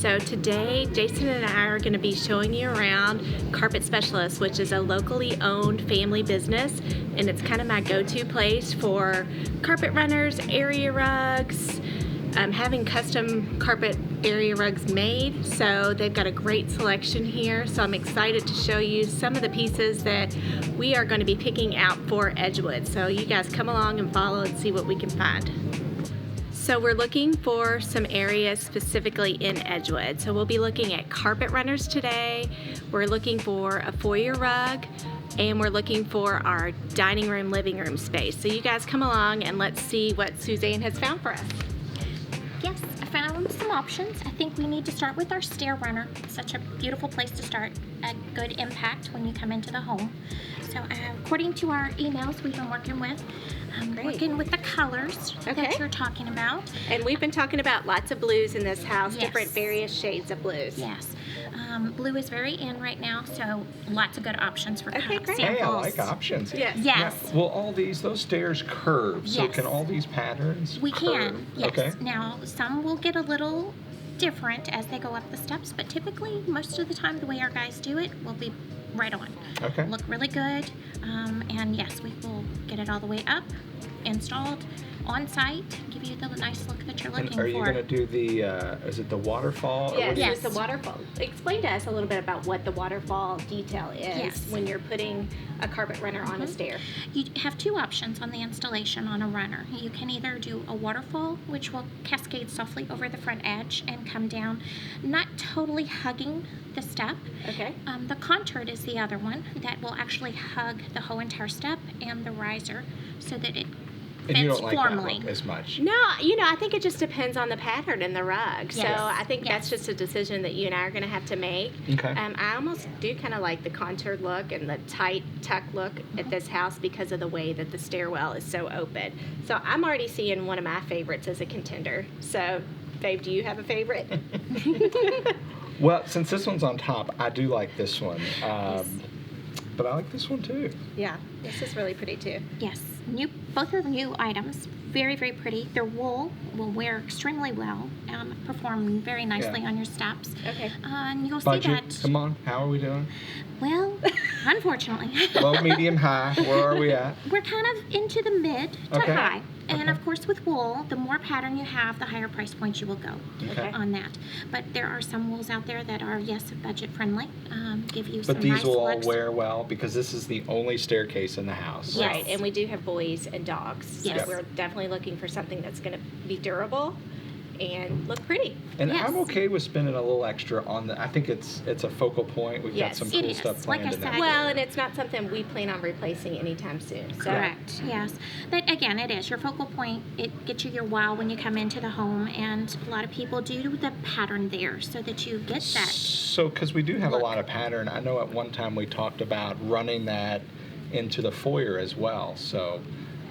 So today, Jason and I are going to be showing you around Carpet Specialists, which is a locally owned family business, and it's kind of my go-to place for carpet runners, area rugs, having custom carpet area rugs made. So they've got a great selection here. So I'm excited to show you some of the pieces that we are going to be picking out for Edgewood. So you guys come along and follow and see what we can find. So we're looking for some areas specifically in Edgewood. So we'll be looking at carpet runners today. We're looking for a foyer rug, and we're looking for our dining room, living room space. So you guys come along and let's see what Suzanne has found for us. Yes, I found some options. I think we need to start with our stair runner. It's such a beautiful place to start. A good impact when you come into the home. So according to our emails we've been working with, working with the colors that you're talking about. And we've been talking about lots of blues in this house, Yes. different various shades of blues. Yes. Blue is very in right now, so lots of good options for samples. Hey, I like options. Yes. Yes. Now, will all those stairs curve? So Yes. can all these patterns We curve? can, yes. Okay. Now, some will get a little different as they go up the steps, but typically, most of the time, the way our guys do it will be right on. Okay. Look really good, and yes, we will get it all the way up, installed, on site, give you the nice look that you're looking And for. are you going to do the, is it the waterfall? Yes, Yes. it's the waterfall. Explain to us a little bit about what the waterfall detail is Yes. when you're putting a carpet runner on a stair. You have two options on the installation on a runner. You can either do a waterfall, which will cascade softly over the front edge and come down, not totally hugging the step. Okay. The contoured is the other one that will actually hug the whole entire step and the riser so that it And you fits don't like formally. that look as much. No, I think it just depends on the pattern and the rug. So Yes. I think that's Yes. just a decision that you and I are going to have to make. Okay. I almost do kind of like the contoured look and the tight tuck look at this house because of the way that the stairwell is so open. So I'm already seeing one of my favorites as a contender. So, babe, do you have a favorite? Well, since this one's on top, I do like this one. But I like this one too. Yeah, this is really pretty too. Yes, both are new items. Very, very pretty. Their wool will wear extremely well, perform very nicely on your steps. Okay. And you'll Budget, see that. come on, how are we doing? Well, unfortunately, Low, medium, high, where are we at? we're kind of into the mid to Okay. high. And Okay. of course, with wool, the more pattern you have, the higher price points you will go Okay. on that. But there are some wools out there that are, yes, budget friendly, give you some But these nice will all looks. wear well because this is the only staircase in the house. Yes. Right, and we do have boys and dogs. So Yes. we're definitely looking for something that's going to be durable and look pretty. And Yes. I'm okay with spending a little extra on the, I think it's a focal point. We've Yes. got It some cool is. stuff Like planned I in that. said, Well, and it's not something we plan on replacing anytime soon. So. Correct, yes. But again, it is your focal point. It gets you your wow when you come into the home, and a lot of people do the pattern there so that you get that. So, because we do have Look. a lot of pattern, I know at one time we talked about running that into the foyer as well. So,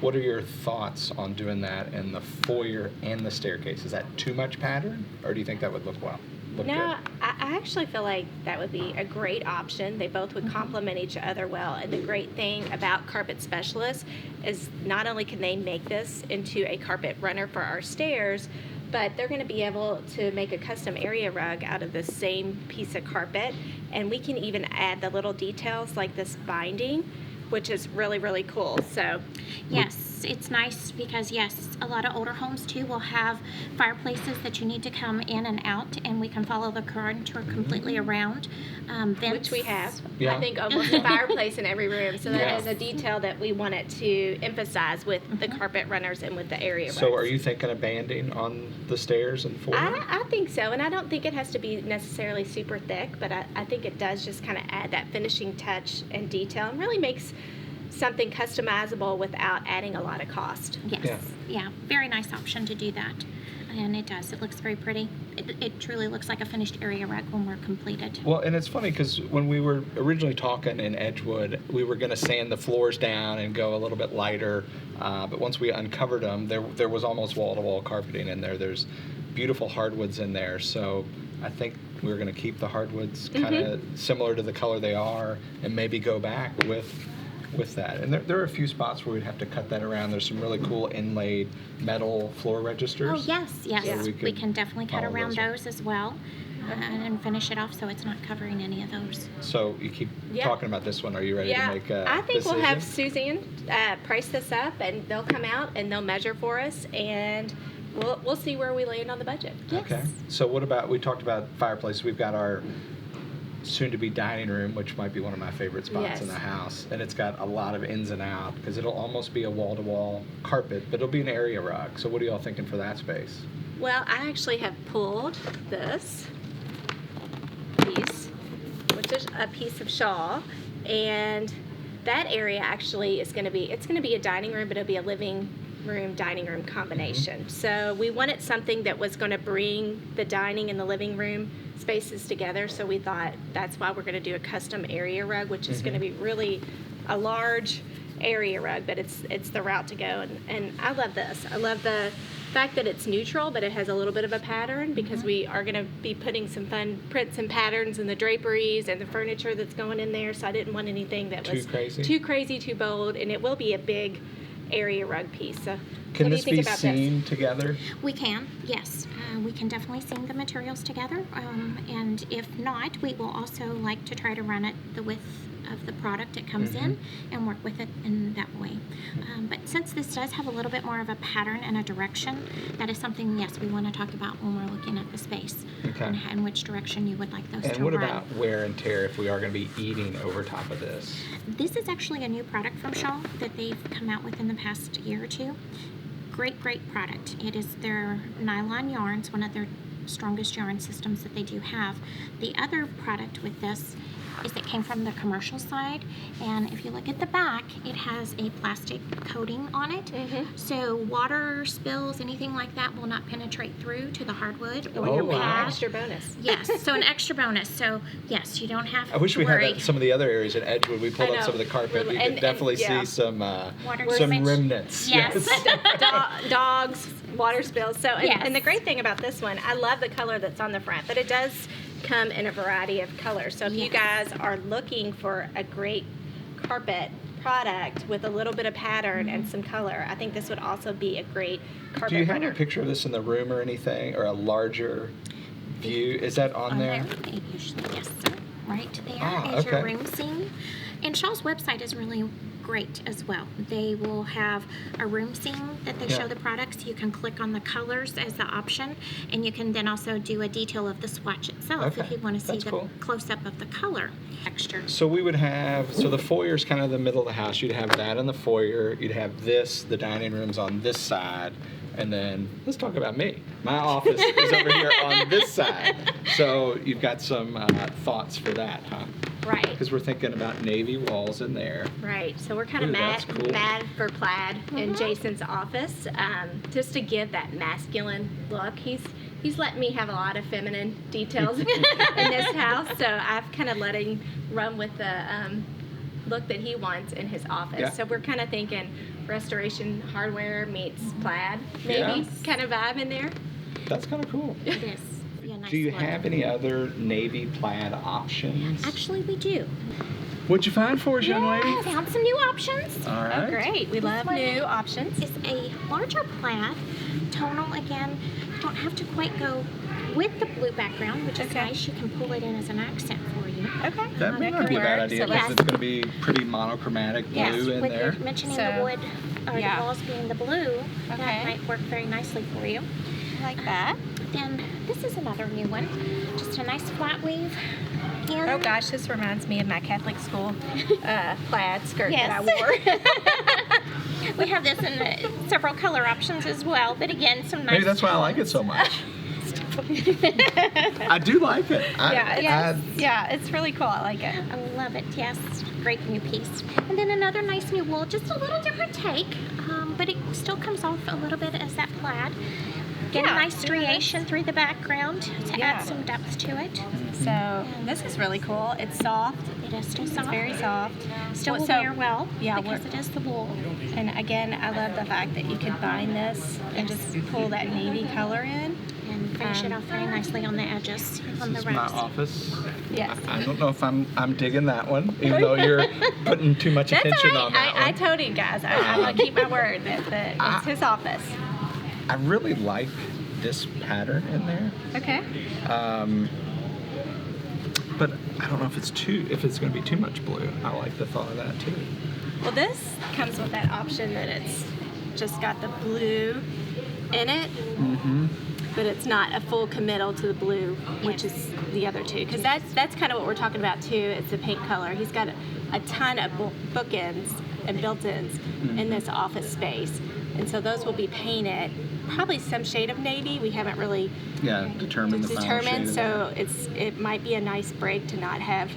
what are your thoughts on doing that in the foyer and the staircase? Is that too much pattern, or do you think that would look well? Look No, good? I actually feel like that would be a great option. They both would complement each other well. And the great thing about Carpet Specialists is not only can they make this into a carpet runner for our stairs, but they're going to be able to make a custom area rug out of the same piece of carpet. And we can even add the little details like this binding, which is really, really cool. So, Yes, it's nice because, yes, a lot of older homes too will have fireplaces that you need to come in and out, and we can follow the contour completely around. Vents. which we have. Yeah. I think almost a fireplace in every room. So that Yeah. is a detail that we wanted to emphasize with the carpet runners and with the area So, rugs. are you thinking of banding on the stairs and foyer? I think so, and I don't think it has to be necessarily super thick, but I think it does just kind of add that finishing touch and detail and really makes something customizable without adding a lot of cost. Yes, yeah, very nice option to do that. And it does. It looks very pretty. It truly looks like a finished area rug when we're completed. Well, and it's funny because when we were originally talking in Edgewood, we were going to sand the floors down and go a little bit lighter. But once we uncovered them, there was almost wall-to-wall carpeting in there. There's beautiful hardwoods in there. So I think we're going to keep the hardwoods kind of similar to the color they are and maybe go back with that. And there are a few spots where we'd have to cut that around. There's some really cool inlaid metal floor registers. Oh, yes, yes. So we We could can definitely cut follow around those. those as well. and finish it off so it's not covering any of those. So you keep Yeah. talking about this one. Are you ready to make a I think we'll have decision? Suzanne price this up, and they'll come out and they'll measure for us, and we'll see where we land on the budget. Yes. Okay. So what about, we talked about fireplace. We've got our soon-to-be dining room, which might be one of my favorite spots in the house. And it's got a lot of ins and out because it'll almost be a wall-to-wall carpet, but it'll be an area rug. So what are y'all thinking for that space? Well, I actually have pulled this piece, which is a piece of shawl, and that area actually is going to be, it's going to be a dining room, but it'll be a living room dining room combination. So we wanted something that was going to bring the dining and the living room spaces together, so we thought that's why we're going to do a custom area rug, which is going to be really a large area rug, but it's the route to go. And I love this. I love the fact that it's neutral, but it has a little bit of a pattern, because we are going to be putting some fun prints and patterns in the draperies and the furniture that's going in there, so I didn't want anything that was too crazy, too bold, and it will be a big area rug piece. So Can what this do you be think about seen together? We can, yes. We can definitely seam the materials together, and if not, we will also like to try to run it the width of the product it comes in and work with it in that way. But since this does have a little bit more of a pattern and a direction, that is something, yes, we want to talk about when we're looking at the space and which direction you would like those to run. And what about wear and tear if we are going to be eating over top of this? This is actually a new product from Shaw that they've come out with in the past year or two. Great product. It is their nylon yarns, one of their strongest yarn systems that they do have. The other product with this is it came from the commercial side, and if you look at the back, it has a plastic coating on it, so water spills, anything like that will not penetrate through to the hardwood or your pad. Extra bonus. Yes, so an extra bonus. So yes, you don't have I wish to we had worry. that in some of the other areas in Edgewood. We pulled I up some of know. the carpet. You And- could definitely yeah. see some damage. remnants. Yes. Dogs, water spills. So, Yes. and the great thing about this one, I love the color that's on the front, but it does come in a variety of colors. So if you guys are looking for a great carpet product with a little bit of pattern and some color, I think this would also be a great carpet Do you have runner. a picture of this in the room or anything, or a larger view? Is that on there? It usually, yes, sir. Right there Ah, is your okay. room scene. And Shaw's website is really great as well. They will have a room scene that they Yeah. show the products. You can click on the colors as the option, and you can then also do a detail of the swatch itself if Okay. you want to see That's the cool. close-up of the color texture. So we would have, so the foyer is kind of the middle of the house. You'd have that in the foyer. You'd have this, the dining room's on this side. And then, let's talk about me. My office is over here on this side. So you've got some thoughts for that, huh? Right. Because we're thinking about navy walls in there. Right, so we're kind of Ooh, that's cool. mad for plaid in Jason's office, just to give that masculine look. He's letting me have a lot of feminine details in this house, so I've kind of let him run with the look that he wants in his office. Yeah. So we're kind of thinking restoration hardware meets plaid, maybe Yeah. kind of vibe in there. That's kind of cool. It is. Be a nice Do you look. have any other navy plaid options? Actually, we do. What'd you find for us, young I lady? found some new options. All right. Oh, great. We love one new options. It's a larger plaid, tonal again. You don't have to quite go with the blue background, which is nice. You can pull it in as an accent for you. Okay. That may That not could be a bad work. idea So because yes. it's going to be pretty monochromatic blue Yes, in with there. you mentioning So, the wood or yeah. the walls being the blue, that Okay. might work very nicely for you. I like that. Then this is another new one. Just a nice flat weave. And Oh gosh, this reminds me of my Catholic school plaid skirt that I Yes. wore. we have this in several color options as well, but again, some nice. Maybe that's why I like it so much. I do like it. Yeah, it's really cool. I like it. I love it, yes. Great new piece. And then another nice new wool, just a little different take, but it still comes off a little bit as that plaid. Get a Yeah, nice striation through the background to Yeah. add some depth to it. So this is really cool. It's soft. It is still soft. It's very soft. Still will So- wear well yeah, because it is the wool. And again, I love the fact that you could bind this and just pull that navy color in. And finish it off very nicely on the edges, on the This is my wraps. office. Yes. I don't know if I'm digging that one, even though you're putting too much That's attention all on right. that I one. told you guys. I'm gonna keep my word that it's his office. I really like this pattern in there. Okay. But I don't know if it's going to be too much blue. I like the thought of that too. Well, this comes with that option that it's just got the blue in it, but it's not a full committal to the blue, which is the other two. Because that's kind of what we're talking about too. It's a paint color. He's got a ton of bookends and built-ins in this office space, and so those will be painted. Probably some shade of navy. We haven't really determined the final shade of so that. it might be a nice break to not have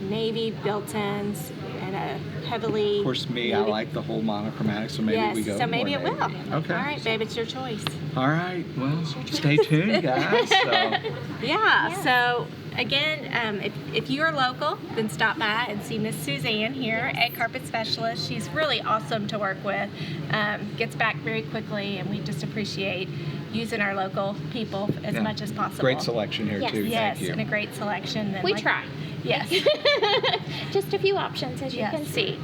navy built-ins and a heavily. Of course, I like the whole monochromatic, so maybe we go. So maybe more it will. navy. Okay. All right, babe, it's your choice. All right. Well, stay tuned, guys. So. Yeah. So again, if you are local, then stop by and see Miss Suzanne here at Carpet Specialists. She's really awesome to work with. Gets back very quickly, and we just appreciate using our local people as much as possible. Great selection here too. Yes, Thank you. and a great selection. And We try. Yes. Just a few options, as you Yes. can see.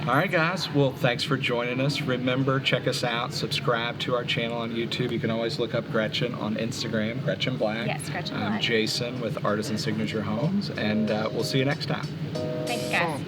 All right, guys. Well, thanks for joining us. Remember, check us out. Subscribe to our channel on YouTube. You can always look up Gretchen on Instagram, Gretchen Black. Yes, Gretchen Black. I'm Jason with Artisan Signature Homes, and we'll see you next time. Thanks, guys.